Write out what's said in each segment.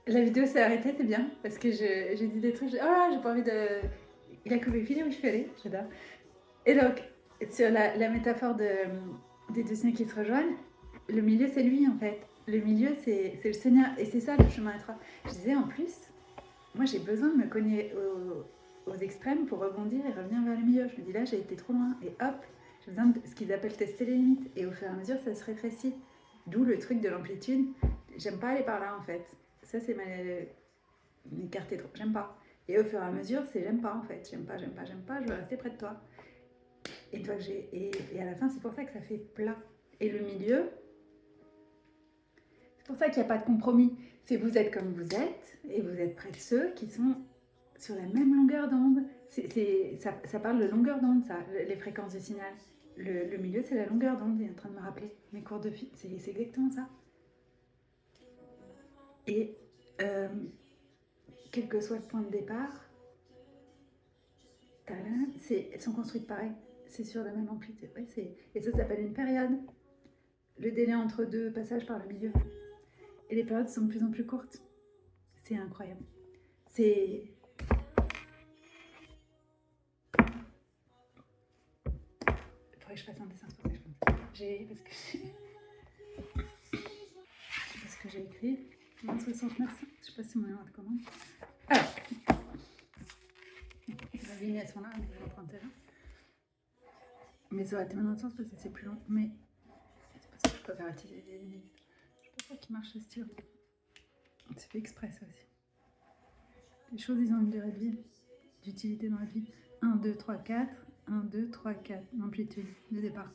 La vidéo s'est arrêtée, c'est bien, parce que j'ai dit des trucs, oh là, j'ai pas envie de... Il a coupé le film où je suis allée, j'adore. Et donc, sur la métaphore des deux signes qui se rejoignent, le milieu, c'est lui, en fait. Le milieu, c'est le Seigneur, et c'est ça, le chemin étroit. Je disais, en plus, moi, j'ai besoin de me cogner aux extrêmes pour rebondir et revenir vers le milieu. Je me dis, là, j'ai été trop loin, et hop, j'ai besoin de ce qu'ils appellent tester les limites. Et au fur et à mesure, ça se rétrécit. D'où le truc de l'amplitude. J'aime pas aller par là, en fait. Ça, c'est m'écarter trop. J'aime pas. Et au fur et à mesure, c'est j'aime pas, en fait. J'aime pas, j'aime pas, j'aime pas, je veux rester près de toi. Et, toi, et à la fin, c'est pour ça que ça fait plat. Et le milieu, c'est pour ça qu'il n'y a pas de compromis. C'est vous êtes comme vous êtes, et vous êtes près de ceux qui sont sur la même longueur d'onde. Ça parle de longueur d'onde, ça, les fréquences du signal. Le milieu, c'est la longueur d'onde, il est en train de me rappeler. Mes cours de philo, c'est exactement ça. Et euh, quel que soit le point de départ, elles sont construites pareil. C'est sur la même amplitude. Ouais, et ça s'appelle une période. Le délai entre deux passages par le milieu. Et les périodes sont de plus en plus courtes. C'est incroyable. C'est. Il faudrait que je fasse un dessin, c'est pour ça que je pense. Parce que j'ai écrit 69. Je sais pas si mon nom de commande. Alors, la ligne elles sont là, mais je vais emprunter là. Mais ça aurait été mon sens parce que c'est plus long. Mais c'est pas ça que je préfère utiliser des lignes. Je sais pas ça qui marche ce stylo. C'est fait exprès ça aussi. Les choses, ils ont une durée de vie, d'utilité dans la vie. 1, 2, 3, 4. 1, 2, 3, 4. L'amplitude de départ.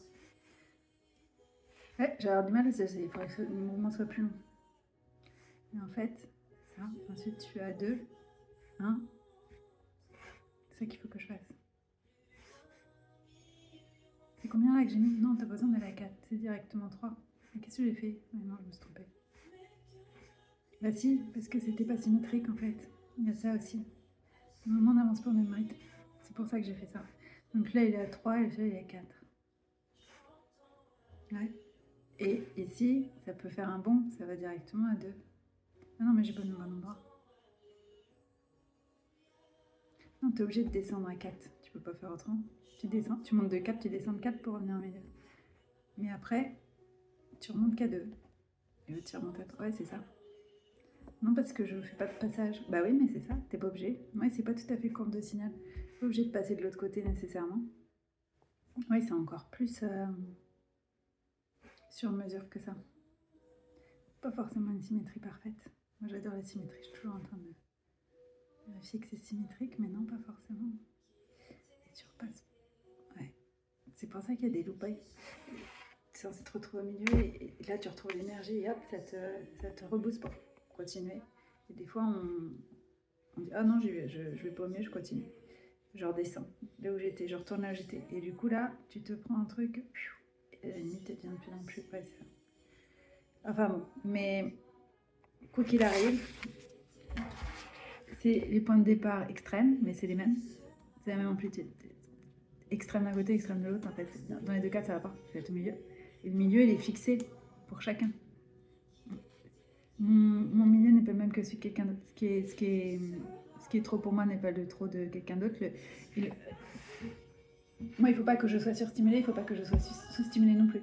Ouais, j'ai avoir du mal, il faudrait que le mouvement soit plus long. Et en fait, ça, ensuite tu as 2, 1. C'est ça qu'il faut que je fasse. C'est combien là que j'ai mis? Non, t'as pas besoin d'aller à 4, c'est directement 3. Qu'est-ce que j'ai fait? Non, je me suis trompée. Bah si, parce que c'était pas symétrique en fait. Il y a ça aussi. Le moment n'avance pas au même rythme. C'est pour ça que j'ai fait ça. Donc là, il est à 3 et là, il est à 4. Ouais. Et ici, ça peut faire un bond, ça va directement à 2. Ah non, mais j'ai pas le bon endroit. Non, t'es obligé de descendre à 4. Tu peux pas faire autrement. Tu descends, tu montes de 4, tu descends de 4 pour revenir au milieu. Mais après, tu remontes qu'à 2. Et là, tu remontes à 3. Ouais, c'est ça. Non, parce que je fais pas de passage. Bah oui, mais c'est ça, t'es pas obligé. Ouais, c'est pas tout à fait courbe de signal. T'es pas obligé de passer de l'autre côté nécessairement. Oui, c'est encore plus sur mesure que ça. Pas forcément une symétrie parfaite. Moi, j'adore la symétrie. Je suis toujours en train de vérifier que c'est symétrique, mais non, pas forcément. Et tu repasses. Ouais. C'est pour ça qu'il y a des loupés. C'est censé te retrouver au milieu et là, tu retrouves l'énergie et hop, ça te rebooste pour continuer. Et des fois, on dit ah non, je vais pas au mieux, je continue. Je redescends là où j'étais, je retourne là où j'étais. Et du coup, là, tu te prends un truc, et la limite, elle devient de plus en plus près. Enfin bon, mais quoi qu'il arrive, c'est les points de départ extrêmes, mais c'est les mêmes. C'est la même amplitude. Extrême d'un côté, extrême de l'autre, en fait. Dans les deux cas, ça va pas. Je vais être au milieu. Et le milieu, il est fixé pour chacun. Mon milieu n'est pas le même que celui de quelqu'un d'autre. Ce qui est trop pour moi n'est pas le trop de quelqu'un d'autre. Moi, il ne faut pas que je sois surstimulée, il ne faut pas que je sois sous-stimulée non plus.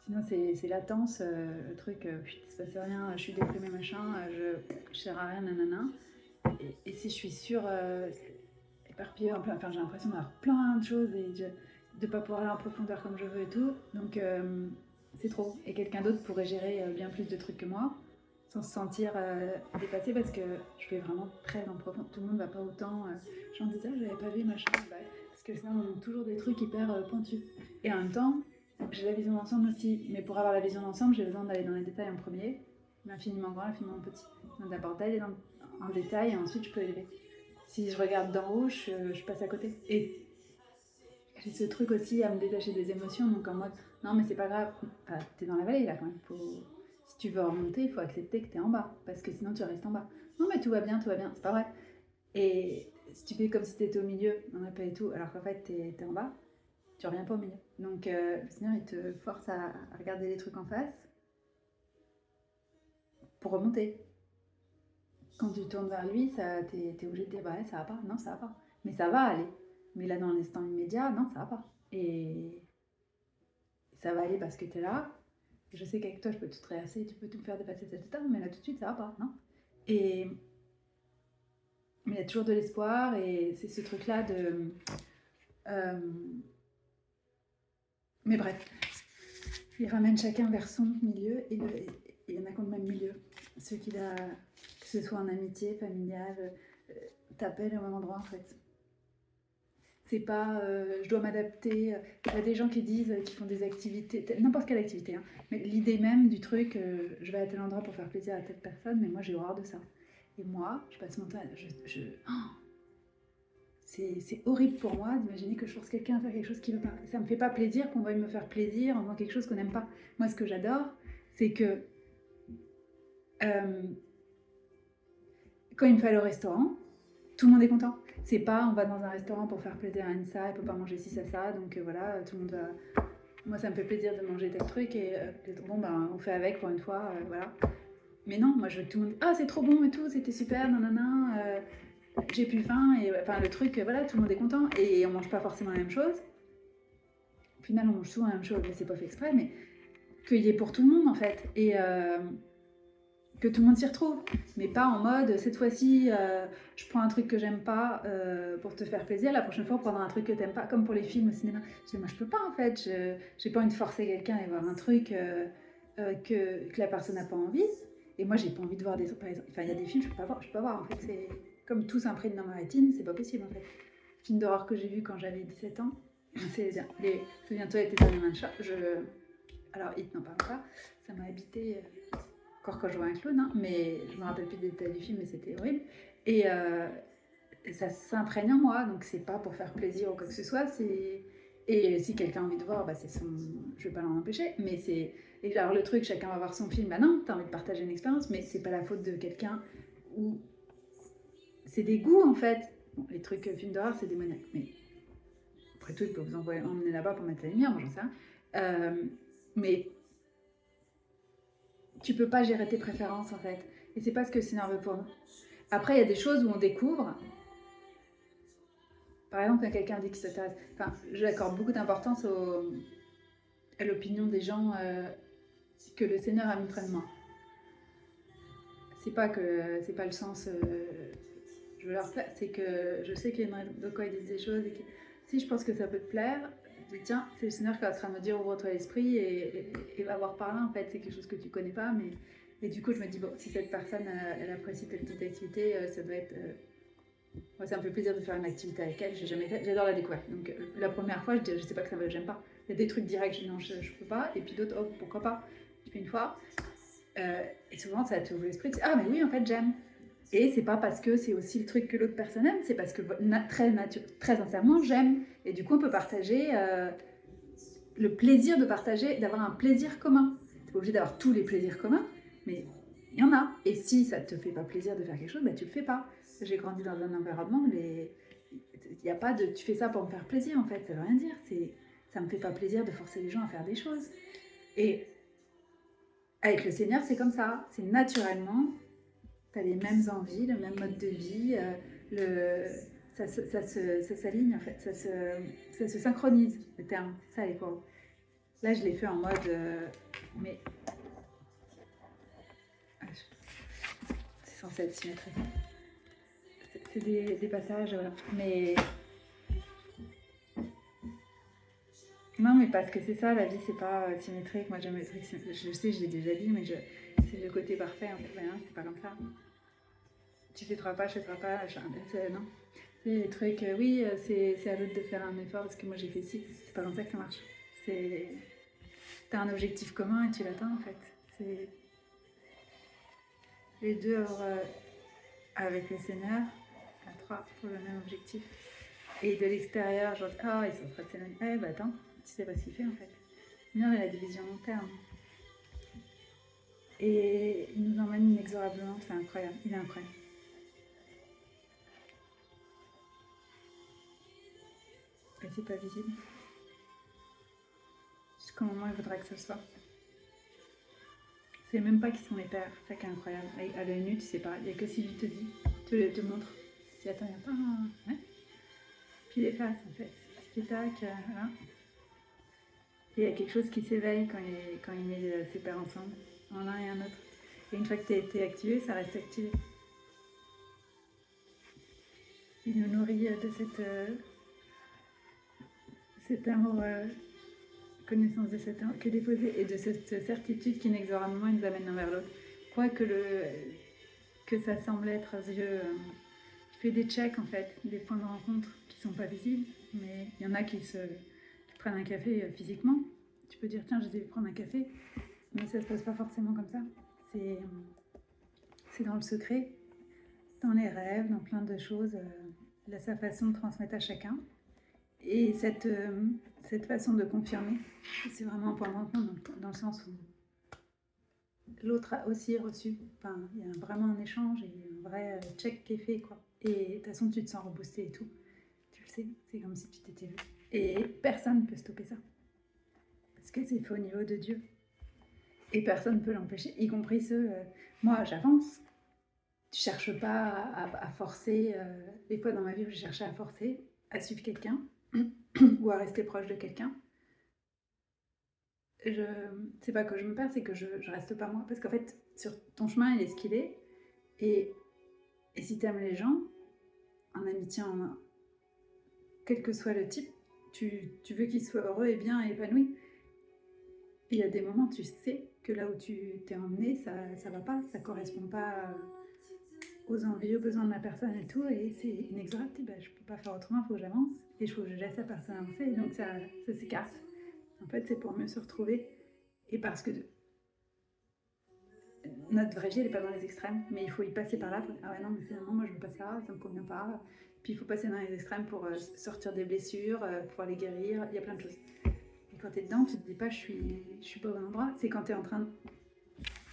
Sinon, c'est latence, le truc, il ne se passe rien, je suis déprimée, machin, je sers à rien, nanana. Et si je suis sûre, éparpillée, enfin, j'ai l'impression d'avoir plein de choses et de ne pas pouvoir aller en profondeur comme je veux et tout. Donc, c'est trop. Et quelqu'un d'autre pourrait gérer bien plus de trucs que moi, sans se sentir dépassé parce que je fais vraiment très en profond. Tout le monde va pas autant. J'en disais, ah, j'avais pas vu machin. Bah, parce que sinon, on a toujours des trucs hyper pointus. Et en même temps, j'ai la vision d'ensemble aussi. Mais pour avoir la vision d'ensemble, j'ai besoin d'aller dans les détails en premier. L'infiniment grand, l'infiniment petit. Donc d'abord d'aller en détail et ensuite je peux élever. Si je regarde d'en haut, je passe à côté. Et j'ai ce truc aussi à me détacher des émotions, donc en mode non, mais c'est pas grave, enfin, t'es dans la vallée là quand même. Si tu veux remonter, il faut accepter que t'es en bas, parce que sinon tu restes en bas. Non, mais tout va bien, c'est pas vrai. Et si tu fais comme si t'étais au milieu, non, mais pas du tout, alors qu'en fait t'es en bas, tu reviens pas au milieu. Donc le Seigneur il te force à regarder les trucs en face pour remonter. Quand tu tournes vers lui, t'es obligé de dire bah ouais, ça va pas, non ça va pas. Mais ça va aller. Mais là dans l'instant immédiat, non ça va pas. Et ça va aller parce que t'es là. Je sais qu'avec toi je peux tout traverser, tu peux tout faire dépasser cette étape, mais là tout de suite ça va pas, non. Et mais il y a toujours de l'espoir et c'est ce truc là de mais bref, il ramène chacun vers son milieu et il y en a qui ont le même milieu. Ceux qu'il a, que ce soit en amitié, familiale, t'appelles au même endroit en fait. C'est pas je dois m'adapter. Il y a des gens qui disent, qui font des activités, n'importe quelle activité, hein, mais l'idée même du truc, je vais à tel endroit pour faire plaisir à telle personne, mais moi j'ai horreur de ça. Et moi, je passe mon temps, c'est horrible pour moi d'imaginer que je force quelqu'un à faire quelque chose qu'il veut pas. Ça me fait pas plaisir qu'on veuille me faire plaisir en faisant quelque chose qu'on n'aime pas. Moi, ce que j'adore, c'est que quand il me fait aller au restaurant, tout le monde est content. C'est pas on va dans un restaurant pour faire plaisir à Anissa, elle peut pas manger ci, ça, donc voilà, tout le monde va. Moi, ça me fait plaisir de manger tel truc et bon, ben, on fait avec pour une fois, voilà. Mais non, moi, je veux que tout le monde. Ah, c'est trop bon et tout, c'était super, nanana. J'ai plus faim et enfin le truc voilà tout le monde est content et on mange pas forcément la même chose. Au final on mange souvent la même chose mais c'est pas fait exprès mais qu'il y ait pour tout le monde en fait et que tout le monde s'y retrouve mais pas en mode cette fois-ci je prends un truc que j'aime pas pour te faire plaisir, la prochaine fois on prendra un truc que t'aimes pas comme pour les films au cinéma. Moi je peux pas en fait, j'ai pas envie de forcer quelqu'un à voir un truc que la personne n'a pas envie et moi j'ai pas envie de voir des trucs par exemple, enfin il y a des films je peux pas voir en fait, c'est comme tout s'imprègne dans ma rétine, c'est pas possible en fait. Film d'horreur que j'ai vu quand j'avais 17 ans, c'est les Souviens-toi et tes derniers mains de chat. Alors, Hit n'en parle pas, ça m'a habité encore quand je vois un clown, hein, mais je me rappelle plus des détails du film, mais c'était horrible. Et ça s'imprègne en moi, donc c'est pas pour faire plaisir ou quoi que ce soit, c'est. Et si quelqu'un a envie de voir, bah c'est son. Je vais pas l'en empêcher, mais c'est. Et alors le truc, chacun va voir son film, bah non, t'as envie de partager une expérience, mais c'est pas la faute de quelqu'un ou c'est des goûts en fait. Bon, les trucs films d'horreur, c'est démoniaque, mais après tout, ils peuvent vous emmener là-bas pour mettre la lumière, moi j'en sais rien. Mais tu peux pas gérer tes préférences en fait. Et c'est pas ce que c'est nerveux pour nous. Après, il y a des choses où on découvre. Par exemple, quand quelqu'un dit qu'il s'intéresse. Enfin, j'accorde beaucoup d'importance à l'opinion des gens que le Seigneur a mis près de moi. C'est pas le sens. Je veux leur plaire, c'est que je sais qu'il y a une raison de quoi ils disent des choses et que si je pense que ça peut te plaire, je dis tiens, c'est le Seigneur qui est en train de me dire ouvre-toi l'esprit et va voir par là en fait, c'est quelque chose que tu connais pas, mais et du coup je me dis bon, si cette personne elle apprécie telle petite activité, ça doit être. Moi ça me fait plaisir de faire une activité avec elle, j'ai jamais fait, j'adore la découverte. Donc la première fois je dis je sais pas que ça va, j'aime pas. Il y a des trucs directs, je dis non je peux pas, et puis d'autres oh pourquoi pas, je fais une fois. Et souvent ça te ouvre l'esprit, tu dis ah mais oui en fait j'aime. Et c'est pas parce que c'est aussi le truc que l'autre personne aime, c'est parce que très sincèrement, j'aime. Et du coup, on peut partager le plaisir de partager, d'avoir un plaisir commun. T'es pas obligé d'avoir tous les plaisirs communs, mais il y en a. Et si ça te fait pas plaisir de faire quelque chose, bah tu le fais pas. J'ai grandi dans un environnement, il n'y a pas de tu fais ça pour me faire plaisir en fait, ça veut rien dire. Ça me fait pas plaisir de forcer les gens à faire des choses. Et avec le Seigneur, c'est comme ça, c'est naturellement. Tu as les mêmes envies, le même mode de vie, ça s'aligne en fait, ça se synchronise, le terme, ça les quoi. Là, je l'ai fait en mode, mais c'est censé être symétrique. C'est des passages, voilà. Mais non, mais parce que c'est ça, la vie, c'est pas symétrique. Moi, j'aime les trucs symétriques. Je sais, je l'ai déjà dit, mais c'est le côté parfait, en fait. Ben, c'est pas comme ça. Tu fais 3 pas, je fais 3 pas, non. Les trucs, oui, c'est à l'autre de faire un effort parce que moi j'ai fait ci. C'est pas comme ça que ça marche. T'as un objectif commun et tu l'atteins en fait. C'est les deux avec le Seigneur, à 3 pour le même objectif. Et de l'extérieur, genre, ah, ils sont en train de s'éloigner. Eh bah attends, tu sais pas ce qu'il fait en fait. Le Seigneur, il a des visions long terme. Et il nous emmène inexorablement, c'est incroyable, il est incroyable. Et c'est pas visible. Jusqu'au moment où il voudra que ce soit. sais même pas qui sont les pères, c'est ça qui est incroyable. À l'œil nu, tu sais pas, il n'y a que si lui te dit, te montre. Si attends, il n'y a pas un... Ouais. Puis il efface en fait. Puis tac, voilà. Et il y a quelque chose qui s'éveille quand il met ses pères ensemble, en l'un et un autre. Et une fois que tu as été activé, ça reste activé. Il nous nourrit de cet amour, connaissance de cet amour que déposer et de cette certitude qu'inexorablement il nous amène l'un vers l'autre. Crois que ça semble être aux yeux. Tu fais des checks en fait, des points de rencontre qui sont pas visibles, mais il y en a qui prennent un café physiquement. Tu peux dire tiens, j'ai dû prendre un café, mais ça se passe pas forcément comme ça. C'est dans le secret, dans les rêves, dans plein de choses. Là, sa façon de transmettre à chacun. Et cette façon de confirmer, c'est vraiment un point de rencontre dans le sens où l'autre a aussi reçu. Enfin, il y a vraiment un échange et un vrai check qui est fait, quoi. Et de toute façon, tu te sens reboosté et tout. Tu le sais, c'est comme si tu t'étais vu. Et personne ne peut stopper ça. Parce que c'est fait au niveau de Dieu. Et personne ne peut l'empêcher, y compris ceux... moi, j'avance. Tu cherches pas à forcer. Des fois, dans ma vie, j'ai cherché à forcer, à suivre quelqu'un ou à rester proche de quelqu'un. C'est pas que je me perds, c'est que je reste pas moi. Parce qu'en fait, sur ton chemin, il est ce qu'il est. Et si tu aimes les gens, en amitié, quel que soit le type, tu veux qu'ils soient heureux et bien et épanouis. Et il y a des moments, tu sais que là où tu t'es emmené, ça va pas, ça correspond pas aux envies, aux besoins de la personne et tout, et c'est inexorable. Ben, je peux pas faire autrement, il faut que j'avance, et il faut que je laisse la personne avancer, et donc ça s'écarte. En fait, c'est pour mieux se retrouver, et parce que notre vraie vie, elle n'est pas dans les extrêmes, mais il faut y passer par là. Ah ouais, non, mais finalement, moi, je veux pas ça me convient pas. Puis il faut passer dans les extrêmes pour sortir des blessures, pouvoir les guérir, il y a plein de choses. Et quand tu es dedans, tu te dis pas, je suis pas au bon endroit. C'est quand tu es en train de...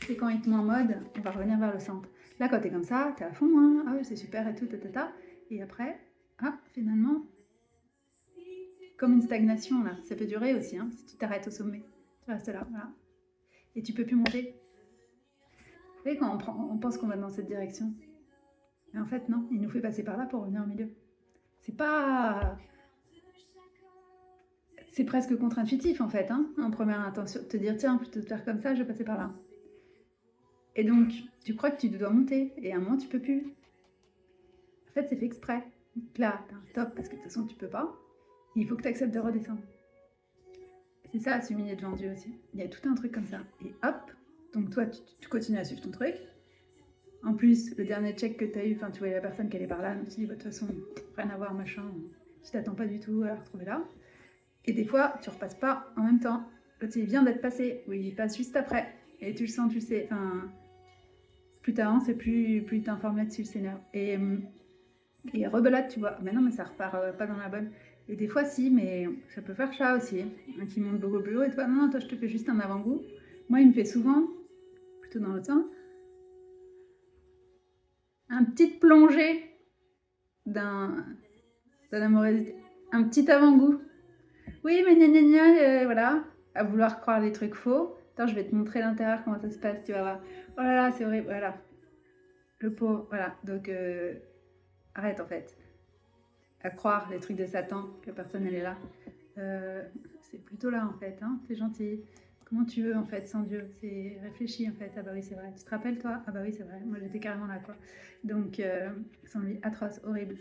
C'est quand il te met en mode, on va revenir vers le centre. Là, quand t'es comme ça, t'es à fond, hein, ah, c'est super et tout, ta. Et après, finalement, comme une stagnation, là, ça peut durer aussi, hein, si tu t'arrêtes au sommet. Tu restes là, voilà. Et tu peux plus monter. Vous savez, quand on pense qu'on va dans cette direction. Mais en fait, non, il nous fait passer par là pour revenir au milieu. C'est pas... C'est presque contre-intuitif, en fait, hein, en première intention. Te dire, tiens, plutôt de faire comme ça, je vais passer par là. Et donc, tu crois que tu dois monter, et à un moment, tu peux plus. En fait, c'est fait exprès. Donc là, t'as un stop, parce que de toute façon, tu peux pas. Et il faut que tu acceptes de redescendre. C'est ça, s'humilier devant Dieu aussi. Il y a tout un truc comme ça. Et hop, donc toi, tu continues à suivre ton truc. En plus, le dernier check que tu as eu, enfin, tu voyais la personne qui allait par là, donc tu dis, de toute façon, rien à voir, machin. Tu t'attends pas du tout à la retrouver là. Et des fois, tu repasses pas en même temps. Quand il vient d'être passé, oui, il passe juste après. Et tu le sens, tu sais. Enfin, plus t'avances et plus il t'informe là-dessus, le Seigneur. Et rebelote, tu vois. Mais non, mais ça repart pas dans la bonne. Et des fois, si, mais ça peut faire ça aussi. Un qui monte beaucoup plus haut et toi, non, toi, je te fais juste un avant-goût. Moi, il me fait souvent, plutôt dans l'autre sens, un petit plongée d'un amourosité. Un petit avant-goût. Oui, mais gna gna gna, voilà. À vouloir croire les trucs faux. Attends, je vais te montrer l'intérieur, comment ça se passe, tu vas voir. Oh là là, c'est horrible, voilà. Le pauvre, voilà. Donc, arrête en fait. À croire les trucs de Satan, que personne n'est là. C'est plutôt là en fait, hein. C'est gentil. Comment tu veux en fait sans Dieu? C'est réfléchi en fait. Ah bah oui, c'est vrai. Tu te rappelles toi? Ah bah oui, c'est vrai. Moi j'étais carrément là quoi. Donc, c'est une vie atroce, horrible.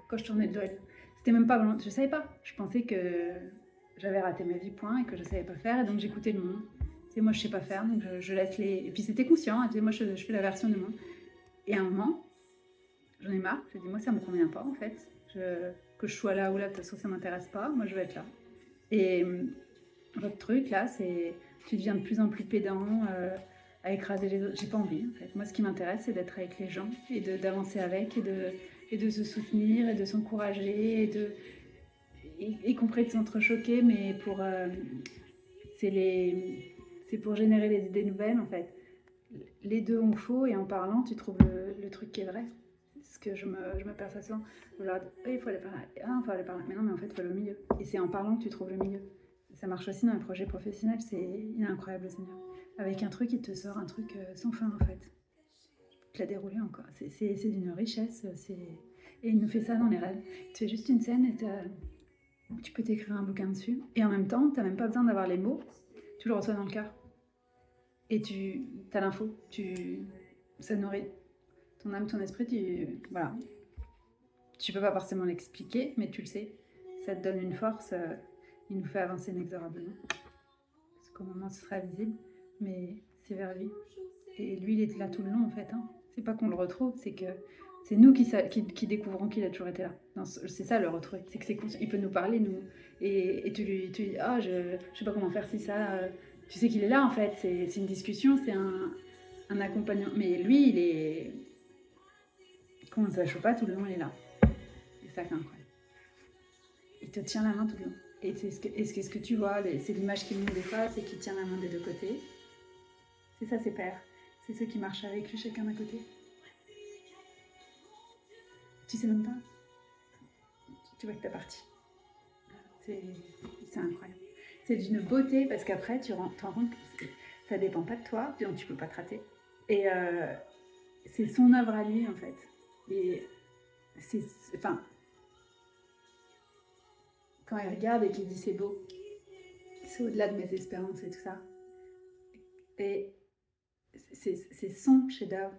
Quand je tournais de Joël, c'était même pas. Je savais pas. Je pensais que j'avais raté ma vie, point, et que je savais pas faire. Et donc j'écoutais le monde. Et moi je sais pas faire, donc je laisse les. Et puis c'était conscient. Et moi je fais la version du monde. Et à un moment, j'en ai marre. Je dis moi ça me convient pas en fait. Que je sois là ou là, de toute façon ça m'intéresse pas. Moi je veux être là. Et votre truc là, c'est tu deviens de plus en plus pédant, à écraser les autres. J'ai pas envie en fait. Moi ce qui m'intéresse c'est d'être avec les gens et d'avancer avec et de se soutenir et de s'encourager y compris de s'entrechoquer, mais c'est pour générer les idées nouvelles en fait. Les deux ont faux et en parlant tu trouves le truc qui est vrai. Ce que je m'aperçois souvent. Il faut aller par là, il faut aller par là. Mais non, mais en fait, il faut aller au milieu. Et c'est en parlant que tu trouves le milieu. Ça marche aussi dans les projets professionnels, il est incroyable le Seigneur. avec un truc, il te sort un truc sans fin en fait. Je te l'ai déroulé encore. C'est d'une richesse. Et il nous fait ça dans les rêves. Tu fais juste une scène et tu peux t'écrire un bouquin dessus. Et en même temps, t'as même pas besoin d'avoir les mots. Tu le reçois dans le cœur. Et tu as l'info. Ça nourrit ton âme, ton esprit. Voilà. Tu peux pas forcément l'expliquer, mais tu le sais. Ça te donne une force. Il nous fait avancer inexorablement. Parce qu'au moment, ce sera visible. Mais c'est vers lui. Et lui, il est là tout le long, en fait. Hein. C'est pas qu'on le retrouve, c'est que c'est nous qui découvrons qu'il a toujours été là. C'est ça, le retrouver. C'est que il peut nous parler, nous. Et tu lui dis, ah, je sais pas comment faire si ça. Tu sais qu'il est là, en fait. C'est une discussion, c'est un accompagnement. Mais lui, il est... Quand on ne sache pas, tout le long, il est là. Et ça, c'est incroyable. Il te tient la main tout le long. Et c'est ce que tu vois, c'est l'image qu'il montre des fois, c'est qu'il tient la main des deux côtés. C'est ça, ses pères. C'est ceux qui marchent avec lui, chacun d'un côté. Tu sais même pas. Tu vois que t'as parti. C'est incroyable. C'est d'une beauté, parce qu'après, tu te rends compte que ça dépend pas de toi, donc tu peux pas te rater. Et c'est son œuvre à lui, en fait. Et enfin, quand il regarde et qu'il dit c'est beau, c'est au-delà de mes espérances et tout ça. Et c'est son chef-d'œuvre.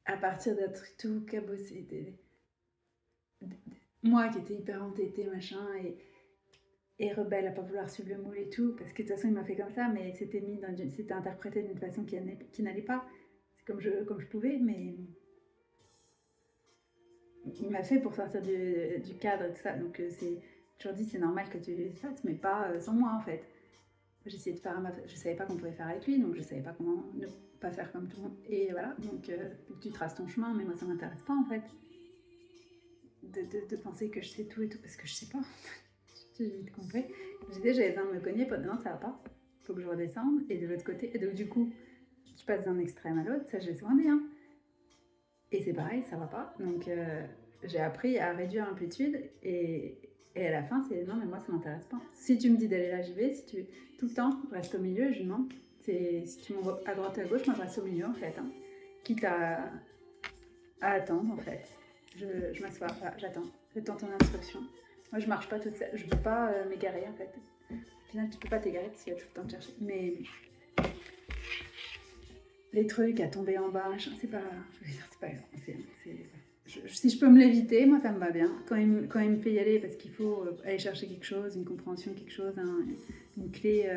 À partir d'un truc tout cabossé. Moi qui étais hyper entêtée, machin, et rebelle à pas vouloir suivre le moule et tout, parce que de toute façon il m'a fait comme ça, mais c'était interprété d'une façon qui n'allait pas. C'est comme je pouvais, mais il m'a fait pour sortir du cadre et tout ça. Donc c'est toujours dit, c'est normal que tu le fasses, mais pas sans moi en fait. J'essayais de faire je savais pas qu'on pouvait faire avec lui, donc je savais pas comment ne pas faire comme tout le monde. Et voilà, donc tu traces ton chemin, mais moi ça m'intéresse pas en fait. De penser que je sais tout et tout, parce que je sais pas. J'ai vite compris. J'avais besoin de me cogner, non, ça va pas. Faut que je redescende. Et de l'autre côté, et donc du coup, je passe d'un extrême à l'autre, ça je l'ai souvent dit. Hein. Et c'est pareil, ça va pas. Donc j'ai appris à réduire l'amplitude et à la fin, c'est non, mais moi ça m'intéresse pas. Si tu me dis d'aller là, j'y vais. Si tu tout le temps, je reste au milieu, je lui demande. Si tu m'envoies à droite ou à gauche, moi je reste au milieu en fait. Hein. Quitte à attendre en fait. Je m'assois, voilà, j'attends. J'attends ton instruction. Moi, je marche pas toute seule. Je peux pas m'égarer, en fait. Au final, tu peux pas t'égarer parce qu'il y a tout le temps de chercher. Mais les trucs à tomber en bas, c'est pas grave. Si je peux me l'éviter, moi, ça me va bien. Quand il me fait y aller parce qu'il faut aller chercher quelque chose, une compréhension, quelque chose, une clé,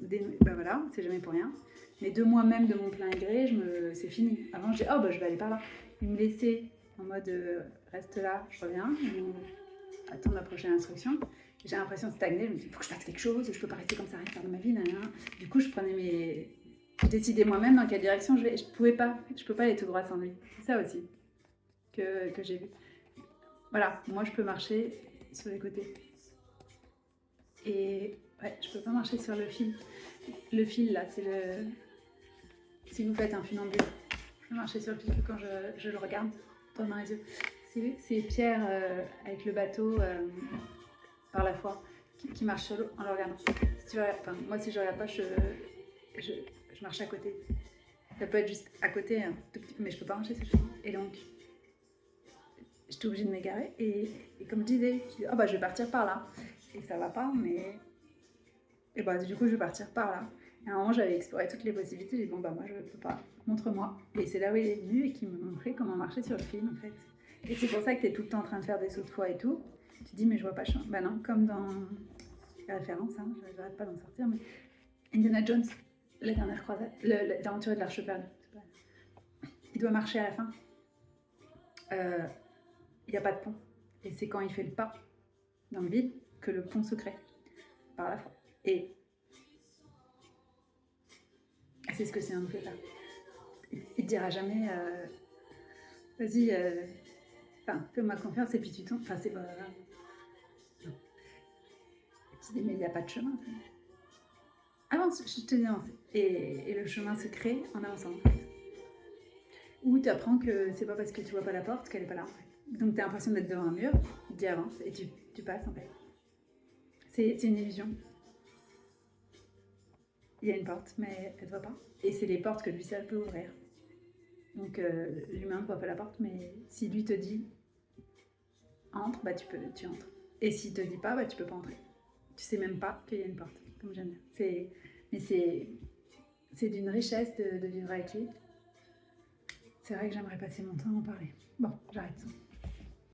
ben voilà, c'est jamais pour rien. Mais de moi-même, de mon plein gré, c'est fini. Avant, je dis, oh, bah, je vais aller par là. Il me laissait en mode, reste là, je reviens. Attendre la prochaine instruction. J'ai l'impression de stagner, je me dis, il faut que je fasse quelque chose, je peux pas rester comme ça, rien faire de ma vie, nanana. Du coup, je décidais moi-même dans quelle direction je vais. Je peux pas aller tout droit sans lui. C'est ça aussi que j'ai vu. Voilà, moi je peux marcher sur les côtés. Et ouais, je peux pas marcher sur le fil. Le fil là, c'est le... Si vous faites un funambule, je peux marcher sur le fil que quand je le regarde dans les yeux. C'est Pierre avec le bateau par la foi qui marche sur l'eau en le regardant. Moi, si je regarde pas, je marche à côté. Ça peut être juste à côté, hein, mais je peux pas marcher sur le chemin. Et donc, j'étais obligée de m'égarer. Et comme je disais, oh, bah, je vais partir par là. Et ça va pas, mais... Et bah, du coup, je vais partir par là. Et à un moment, j'avais exploré toutes les possibilités. J'ai dit, bon, bah, moi, je peux pas. Montre-moi. Et c'est là où il est venu et qui m'a montré comment marcher sur le fil, en fait. Et c'est pour ça que tu es tout le temps en train de faire des sauts de foi et tout. Tu te dis, mais je vois pas le chemin. Bah non, comme dans la référence, hein, je n'arrête pas d'en sortir, mais Indiana Jones, la dernière croisade, l'aventure de l'Arche perdue. Il doit marcher à la fin. Il n'y a pas de pont. Et c'est quand il fait le pas dans le vide que le pont se crée par la foi. Et c'est ce que c'est un peu là. Il te dira jamais, vas-y, fais-moi confiance et puis tu tombes. Enfin, c'est pas... Non. Tu dis, mais il n'y a pas de chemin. Avance, je te dis avance. Et le chemin se crée en avançant, en fait. Ou tu apprends que c'est pas parce que tu vois pas la porte qu'elle est pas là, en fait. Donc tu as l'impression d'être devant un mur, tu dis avance et tu passes, en fait. C'est une illusion. il y a une porte, mais elle ne te voit pas. Et c'est les portes que lui seul peut ouvrir. Donc l'humain ne voit pas la porte, mais si lui te dit entre, bah tu entres. Et s'il te dit pas, bah tu peux pas entrer. Tu sais même pas qu'il y a une porte, comme j'aime bien. Mais c'est d'une richesse de vivre avec lui. C'est vrai que j'aimerais passer mon temps à en parler. Bon, j'arrête.